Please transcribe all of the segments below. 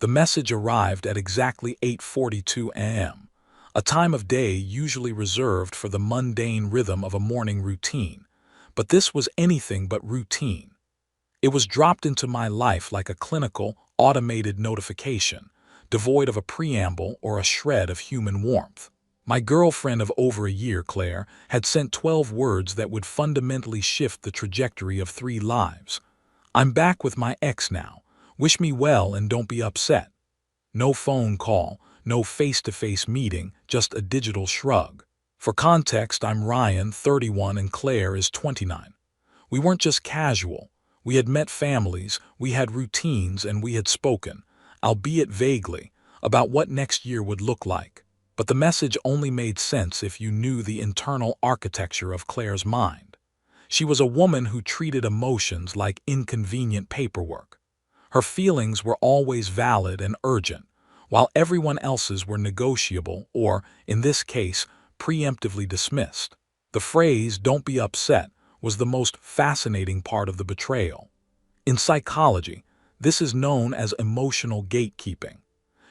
The message arrived at exactly 8:42 a.m., a time of day usually reserved for the mundane rhythm of a morning routine. But this was anything but routine. It was dropped into my life like a clinical, automated notification, devoid of a preamble or a shred of human warmth. My girlfriend of over a year, Claire, had sent 12 words that would fundamentally shift the trajectory of 3 lives. I'm back with my ex now. Wish me well and don't be upset. No phone call, no face-to-face meeting, just a digital shrug. For context, I'm Ryan, 31, and Claire is 29. We weren't just casual. We had met families, we had routines, and we had spoken, albeit vaguely, about what next year would look like. But the message only made sense if you knew the internal architecture of Claire's mind. She was a woman who treated emotions like inconvenient paperwork. Her feelings were always valid and urgent, while everyone else's were negotiable or, in this case, preemptively dismissed. The phrase, "don't be upset," was the most fascinating part of the betrayal. In psychology, this is known as emotional gatekeeping.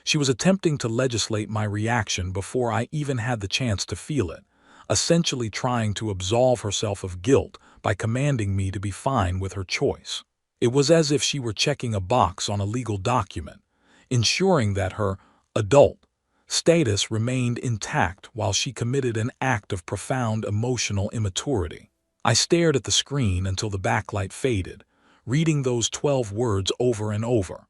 She was attempting to legislate my reaction before I even had the chance to feel it, essentially trying to absolve herself of guilt by commanding me to be fine with her choice. It was as if she were checking a box on a legal document, ensuring that her adult status remained intact while she committed an act of profound emotional immaturity. I stared at the screen until the backlight faded, reading those 12 words over and over.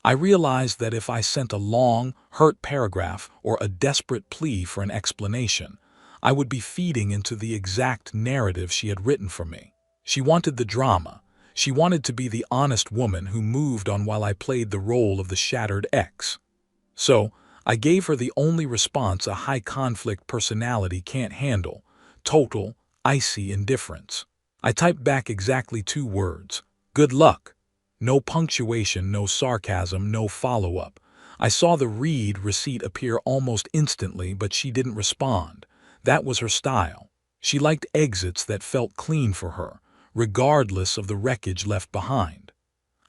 I realized that if I sent a long, hurt paragraph or a desperate plea for an explanation, I would be feeding into the exact narrative she had written for me. She wanted the drama. She wanted to be the honest woman who moved on while I played the role of the shattered ex. So, I gave her the only response a high-conflict personality can't handle: total, icy indifference. I typed back exactly 2 words: "Good luck." No punctuation, no sarcasm, no follow-up. I saw the read receipt appear almost instantly, but she didn't respond. That was her style. She liked exits that felt clean for her, regardless of the wreckage left behind.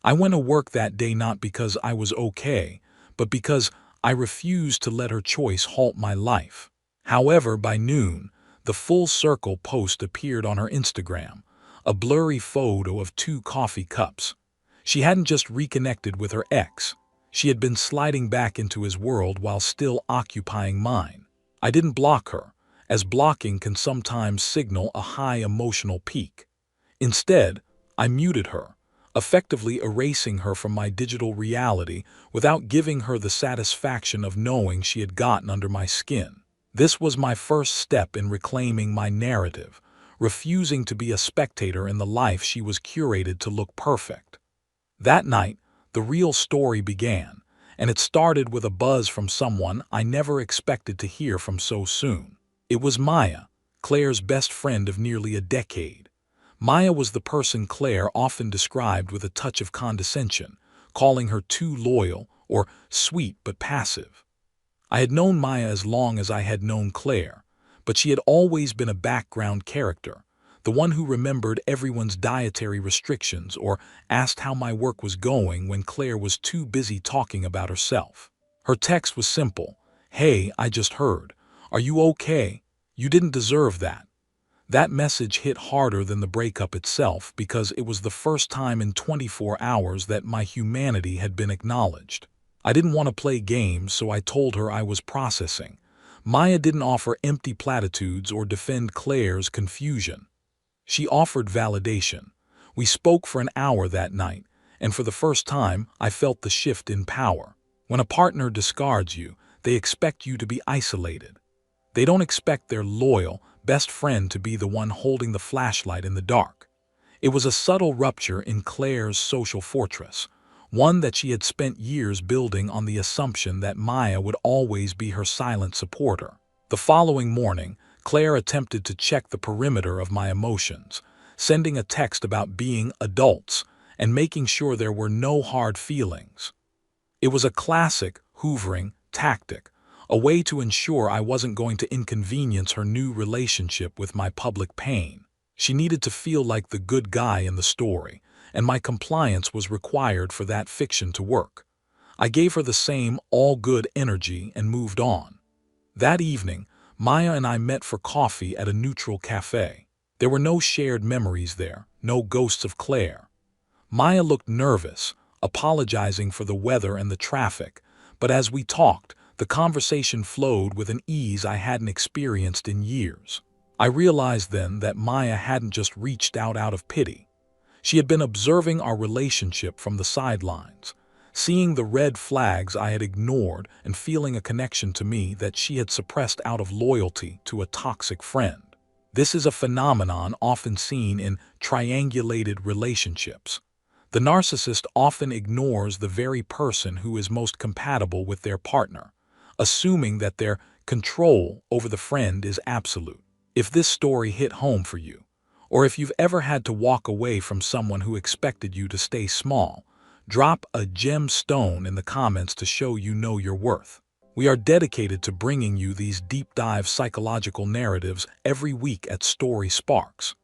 I went to work that day not because I was okay, but because I refused to let her choice halt my life. However, by noon, the full circle post appeared on her Instagram, a blurry photo of 2 coffee cups. She hadn't just reconnected with her ex. She had been sliding back into his world while still occupying mine. I didn't block her, as blocking can sometimes signal a high emotional peak. Instead, I muted her, effectively erasing her from my digital reality without giving her the satisfaction of knowing she had gotten under my skin. This was my first step in reclaiming my narrative, refusing to be a spectator in the life she was curated to look perfect. That night, the real story began, and it started with a buzz from someone I never expected to hear from so soon. It was Maya, Claire's best friend of nearly a decade. Maya was the person Claire often described with a touch of condescension, calling her too loyal or sweet but passive. I had known Maya as long as I had known Claire, but she had always been a background character, the one who remembered everyone's dietary restrictions or asked how my work was going when Claire was too busy talking about herself. Her text was simple: "Hey, I just heard. Are you okay? You didn't deserve that." That message hit harder than the breakup itself because it was the first time in 24 hours that my humanity had been acknowledged. I didn't want to play games, so I told her I was processing. Maya didn't offer empty platitudes or defend Claire's confusion. She offered validation. We spoke for an hour that night, and for the first time, I felt the shift in power. When a partner discards you, they expect you to be isolated. They don't expect their loyal, best friend to be the one holding the flashlight in the dark. It was a subtle rupture in Claire's social fortress, one that she had spent years building on the assumption that Maya would always be her silent supporter. The following morning, Claire attempted to check the perimeter of my emotions, sending a text about being adults and making sure there were no hard feelings. It was a classic hoovering tactic, a way to ensure I wasn't going to inconvenience her new relationship with my public pain. She needed to feel like the good guy in the story, and my compliance was required for that fiction to work. I gave her the same all-good energy and moved on. That evening, Maya and I met for coffee at a neutral cafe. There were no shared memories there, no ghosts of Claire. Maya looked nervous, apologizing for the weather and the traffic, but as we talked, the conversation flowed with an ease I hadn't experienced in years. I realized then that Maya hadn't just reached out of pity. She had been observing our relationship from the sidelines, seeing the red flags I had ignored and feeling a connection to me that she had suppressed out of loyalty to a toxic friend. This is a phenomenon often seen in triangulated relationships. The narcissist often ignores the very person who is most compatible with their partner, assuming that their control over the friend is absolute. If this story hit home for you, or if you've ever had to walk away from someone who expected you to stay small, drop a gemstone in the comments to show you know your worth. We are dedicated to bringing you these deep-dive psychological narratives every week at Story Sparks.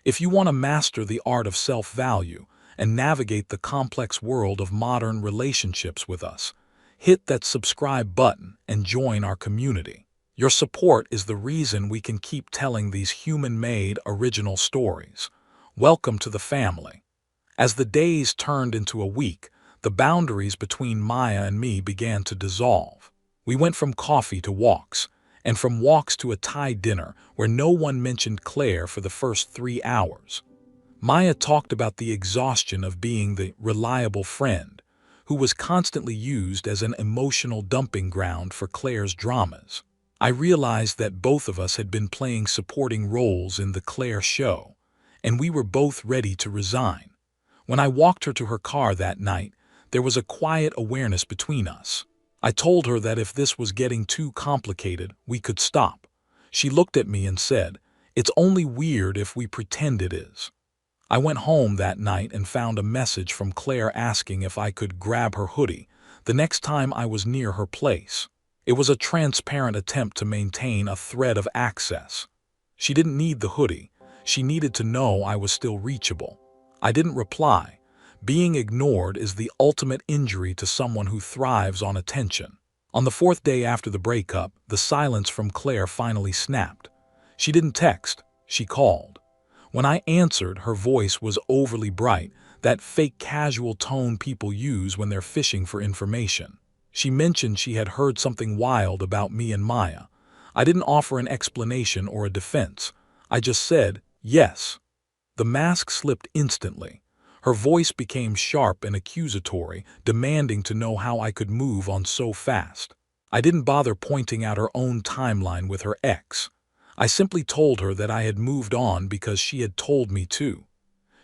If you want to master the art of self-value and navigate the complex world of modern relationships with us, hit that subscribe button and join our community. Your support is the reason we can keep telling these human-made original stories. Welcome to the family. As the days turned into a week, the boundaries between Maya and me began to dissolve. We went from coffee to walks, and from walks to a Thai dinner where no one mentioned Claire for the first 3 hours. Maya talked about the exhaustion of being the reliable friend, who was constantly used as an emotional dumping ground for Claire's dramas. I realized that both of us had been playing supporting roles in the Claire show, and we were both ready to resign. When I walked her to her car that night, there was a quiet awareness between us. I told her that if this was getting too complicated, we could stop. She looked at me and said, "It's only weird if we pretend it is." I went home that night and found a message from Claire asking if I could grab her hoodie the next time I was near her place. It was a transparent attempt to maintain a thread of access. She didn't need the hoodie. She needed to know I was still reachable. I didn't reply. Being ignored is the ultimate injury to someone who thrives on attention. On the 4th day after the breakup, the silence from Claire finally snapped. She didn't text. She called. When I answered, her voice was overly bright, that fake casual tone people use when they're fishing for information. She mentioned she had heard something wild about me and Maya. I didn't offer an explanation or a defense. I just said, yes. The mask slipped instantly. Her voice became sharp and accusatory, demanding to know how I could move on so fast. I didn't bother pointing out her own timeline with her ex. I simply told her that I had moved on because she had told me to.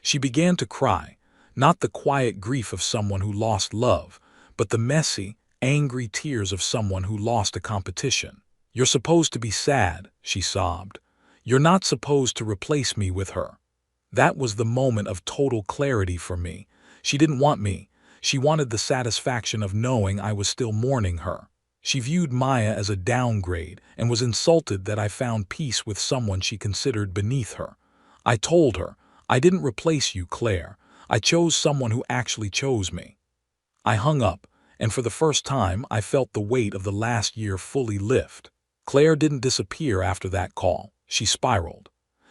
She began to cry, not the quiet grief of someone who lost love, but the messy, angry tears of someone who lost a competition. "You're supposed to be sad," she sobbed. "You're not supposed to replace me with her." That was the moment of total clarity for me. She didn't want me. She wanted the satisfaction of knowing I was still mourning her. She viewed Maya as a downgrade and was insulted that I found peace with someone she considered beneath her. I told her, "I didn't replace you, Claire. I chose someone who actually chose me." I hung up, and for the first time I felt the weight of the last year fully lift. Claire didn't disappear after that call. She spiraled.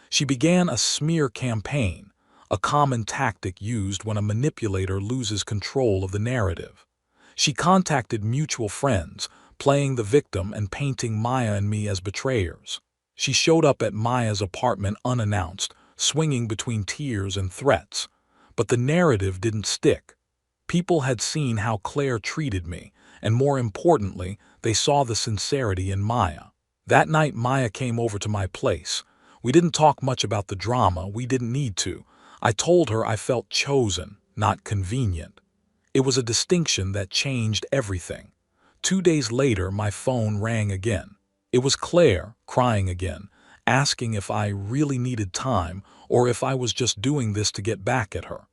She began a smear campaign, a common tactic used when a manipulator loses control of the narrative. She contacted mutual friends, playing the victim and painting Maya and me as betrayers. She showed up at Maya's apartment unannounced, swinging between tears and threats. But the narrative didn't stick. People had seen how Claire treated me, and more importantly, they saw the sincerity in Maya. That night Maya came over to my place. We didn't talk much about the drama, we didn't need to. I told her I felt chosen, not convenient. It was a distinction that changed everything. 2 days later, my phone rang again. It was Claire, crying again, asking if I really needed time or if I was just doing this to get back at her.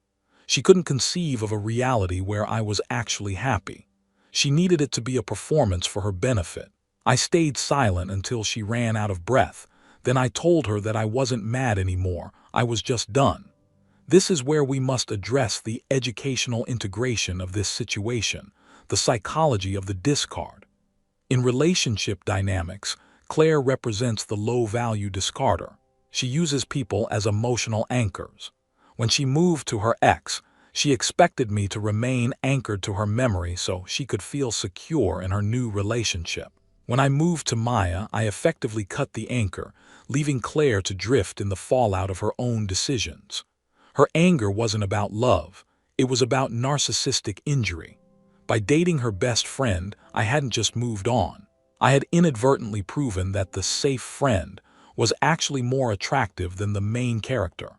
She couldn't conceive of a reality where I was actually happy. She needed it to be a performance for her benefit. I stayed silent until she ran out of breath. Then I told her that I wasn't mad anymore, I was just done. This is where we must address the educational integration of this situation. the psychology of the discard. In relationship dynamics, Claire represents the low-value discarder. She uses people as emotional anchors. When she moved to her ex, she expected me to remain anchored to her memory so she could feel secure in her new relationship. When I moved to Maya, I effectively cut the anchor, leaving Claire to drift in the fallout of her own decisions. Her anger wasn't about love, it was about narcissistic injury. By dating her best friend, I hadn't just moved on. I had inadvertently proven that the safe friend was actually more attractive than the main character.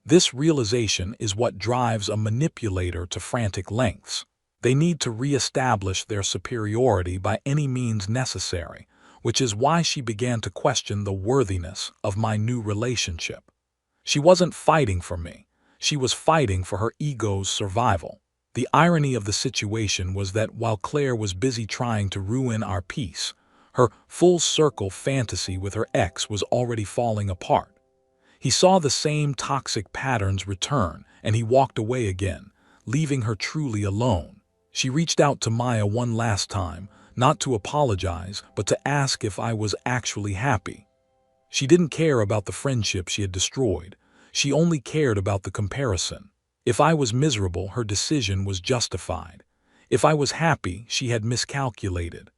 This realization is what drives a manipulator to frantic lengths. They need to reestablish their superiority by any means necessary, which is why she began to question the worthiness of my new relationship. She wasn't fighting for me. She was fighting for her ego's survival. The irony of the situation was that while Claire was busy trying to ruin our peace, her full-circle fantasy with her ex was already falling apart. He saw the same toxic patterns return, and he walked away again, leaving her truly alone. She reached out to Maya one last time, not to apologize, but to ask if I was actually happy. She didn't care about the friendship she had destroyed. She only cared about the comparison. If I was miserable, her decision was justified. If I was happy, she had miscalculated.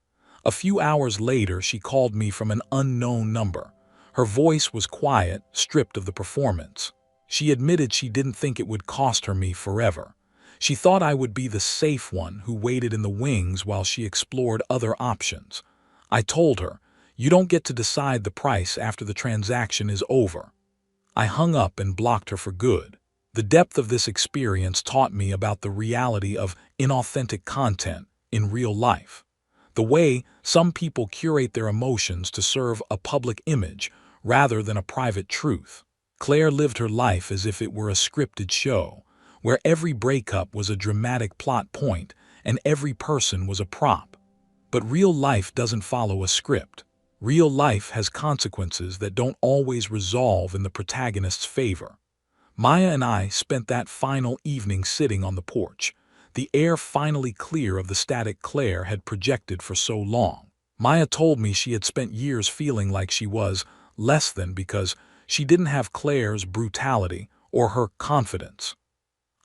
A few hours later, she called me from an unknown number. Her voice was quiet, stripped of the performance. She admitted she didn't think it would cost her me forever. She thought I would be the safe one who waited in the wings while she explored other options. I told her, "You don't get to decide the price after the transaction is over." I hung up and blocked her for good. The depth of this experience taught me about the reality of inauthentic content in real life. The way some people curate their emotions to serve a public image rather than a private truth. Claire lived her life as if it were a scripted show, where every breakup was a dramatic plot point and every person was a prop. But real life doesn't follow a script. Real life has consequences that don't always resolve in the protagonist's favor. Maya and I spent that final evening sitting on the porch, the air finally clear of the static Claire had projected for so long. Maya told me she had spent years feeling like she was less than because she didn't have Claire's brutality or her confidence.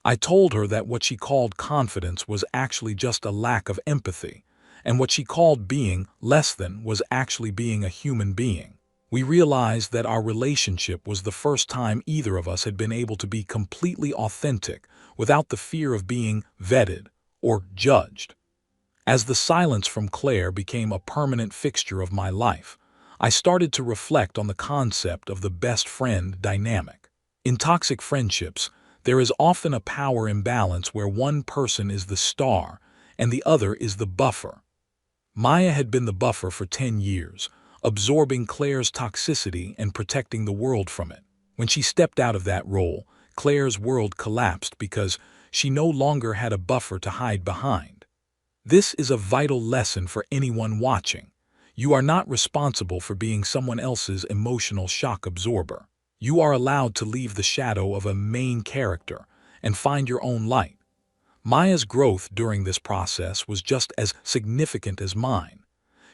I told her that what she called confidence was actually just a lack of empathy, and what she called being less than was actually being a human being. We realized that our relationship was the first time either of us had been able to be completely authentic without the fear of being vetted or judged. As the silence from Claire became a permanent fixture of my life, I started to reflect on the concept of the best friend dynamic. In toxic friendships, there is often a power imbalance where one person is the star and the other is the buffer. Maya had been the buffer for 10 years, absorbing Claire's toxicity and protecting the world from it. When she stepped out of that role, Claire's world collapsed because she no longer had a buffer to hide behind. This is a vital lesson for anyone watching. You are not responsible for being someone else's emotional shock absorber. You are allowed to leave the shadow of a main character and find your own light. Maya's growth during this process was just as significant as mine.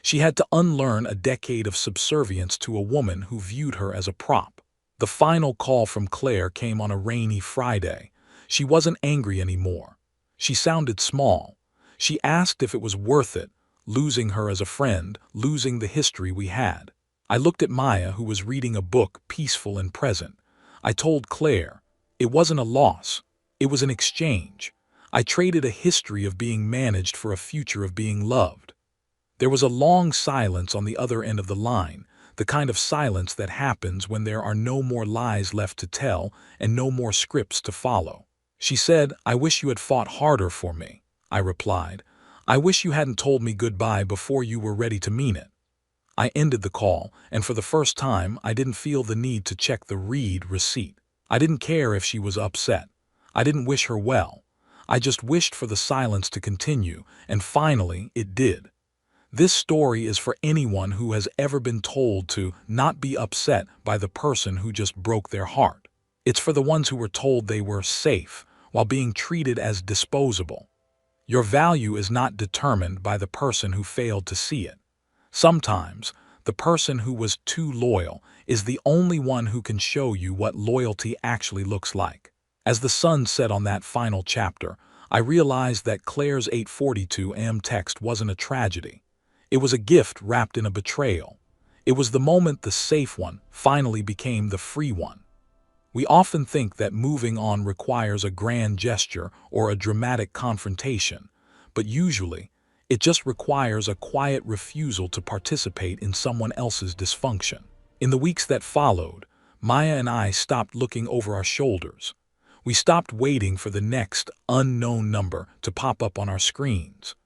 She had to unlearn a decade of subservience to a woman who viewed her as a prop. The final call from Claire came on a rainy Friday. She wasn't angry anymore. She sounded small. She asked if it was worth it, losing her as a friend, losing the history we had. I looked at Maya, who was reading a book, peaceful and present. I told Claire, it wasn't a loss, it was an exchange. I traded a history of being managed for a future of being loved. There was a long silence on the other end of the line, the kind of silence that happens when there are no more lies left to tell and no more scripts to follow. She said, "I wish you had fought harder for me." I replied, "I wish you hadn't told me goodbye before you were ready to mean it." I ended the call, and for the first time, I didn't feel the need to check the read receipt. I didn't care if she was upset. I didn't wish her well. I just wished for the silence to continue, and finally, it did. This story is for anyone who has ever been told to not be upset by the person who just broke their heart. It's for the ones who were told they were safe while being treated as disposable. Your value is not determined by the person who failed to see it. Sometimes, the person who was too loyal is the only one who can show you what loyalty actually looks like. As the sun set on that final chapter, I realized that Claire's 8:42 a.m. text wasn't a tragedy. It was a gift wrapped in a betrayal. It was the moment the safe one finally became the free one. We often think that moving on requires a grand gesture or a dramatic confrontation, but usually, it just requires a quiet refusal to participate in someone else's dysfunction. In the weeks that followed, Maya and I stopped looking over our shoulders. We stopped waiting for the next unknown number to pop up on our screens.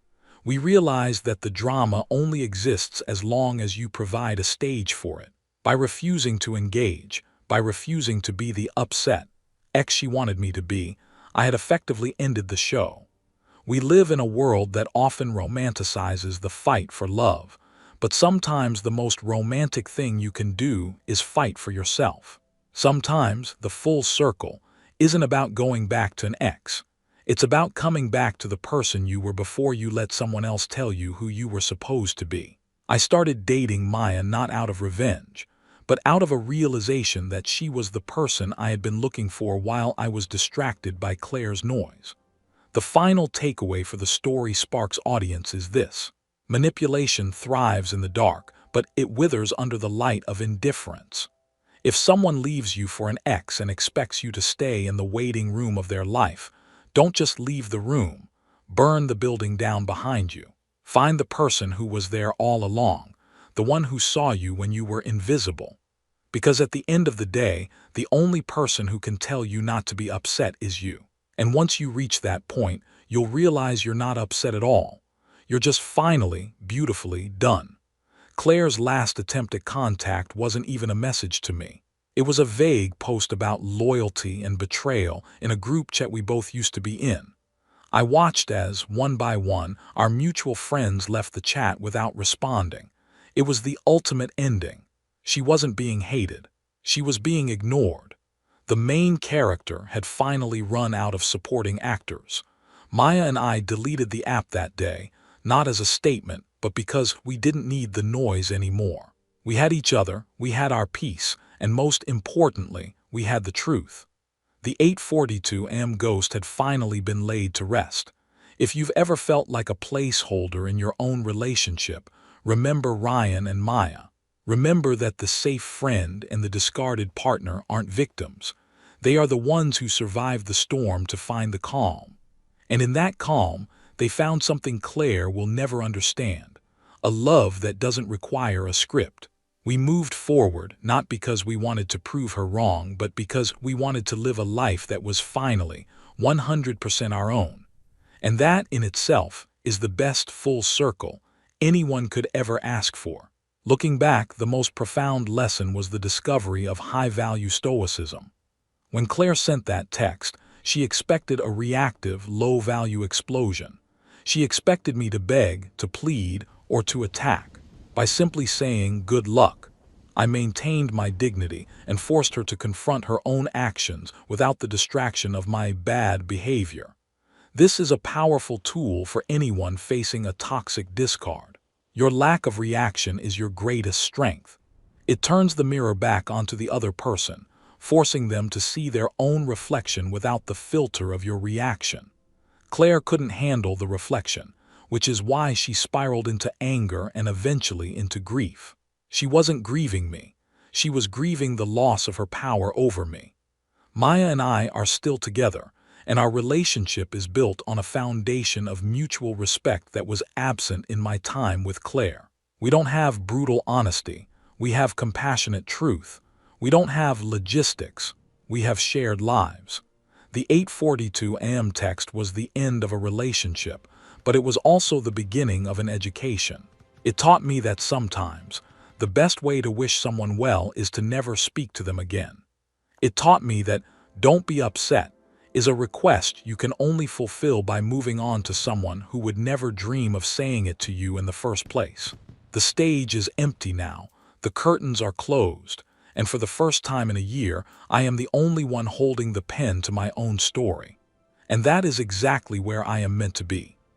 We realized that the drama only exists as long as you provide a stage for it. By refusing to engage, by refusing to be the upset ex she wanted me to be, I had effectively ended the show. We live in a world that often romanticizes the fight for love, but sometimes the most romantic thing you can do is fight for yourself. Sometimes the full circle isn't about going back to an ex. It's about coming back to the person you were before you let someone else tell you who you were supposed to be. I started dating Maya not out of revenge, but out of a realization that she was the person I had been looking for while I was distracted by Claire's noise. The final takeaway for the story Sparks audience is this: manipulation thrives in the dark, but it withers under the light of indifference. If someone leaves you for an ex and expects you to stay in the waiting room of their life, don't just leave the room. Burn the building down behind you. Find the person who was there all along, the one who saw you when you were invisible. Because at the end of the day, the only person who can tell you not to be upset is you. And once you reach that point, you'll realize you're not upset at all. You're just finally, beautifully done. Claire's last attempt at contact wasn't even a message to me. It was a vague post about loyalty and betrayal in a group chat we both used to be in. I watched as, one by one, our mutual friends left the chat without responding. It was the ultimate ending. She wasn't being hated. She was being ignored. The main character had finally run out of supporting actors. Maya and I deleted the app that day, not as a statement, but because we didn't need the noise anymore. We had each other, we had our peace, and most importantly, we had the truth. The 8:42 a.m. ghost had finally been laid to rest. If you've ever felt like a placeholder in your own relationship, remember Ryan and Maya. Remember that the safe friend and the discarded partner aren't victims. They are the ones who survived the storm to find the calm. And in that calm, they found something Claire will never understand: a love that doesn't require a script. We moved forward not because we wanted to prove her wrong, but because we wanted to live a life that was finally 100% our own. And that in itself is the best full circle anyone could ever ask for. Looking back, the most profound lesson was the discovery of high-value stoicism. When Claire sent that text, she expected a reactive, low-value explosion. She expected me to beg, to plead, or to attack. By simply saying, "Good luck," I maintained my dignity and forced her to confront her own actions without the distraction of my bad behavior. This is a powerful tool for anyone facing a toxic discard. Your lack of reaction is your greatest strength. It turns the mirror back onto the other person, forcing them to see their own reflection without the filter of your reaction. Claire couldn't handle the reflection, which is why she spiraled into anger and eventually into grief. She wasn't grieving me. She was grieving the loss of her power over me. Maya and I are still together, and our relationship is built on a foundation of mutual respect that was absent in my time with Claire. We don't have brutal honesty. We have compassionate truth. We don't have logistics. We have shared lives. The 8:42 a.m. text was the end of a relationship, but it was also the beginning of an education. It taught me that sometimes the best way to wish someone well is to never speak to them again. It taught me that "don't be upset" is a request you can only fulfill by moving on to someone who would never dream of saying it to you in the first place. The stage is empty now, the curtains are closed, and for the first time in a year, I am the only one holding the pen to my own story. And that is exactly where I am meant to be.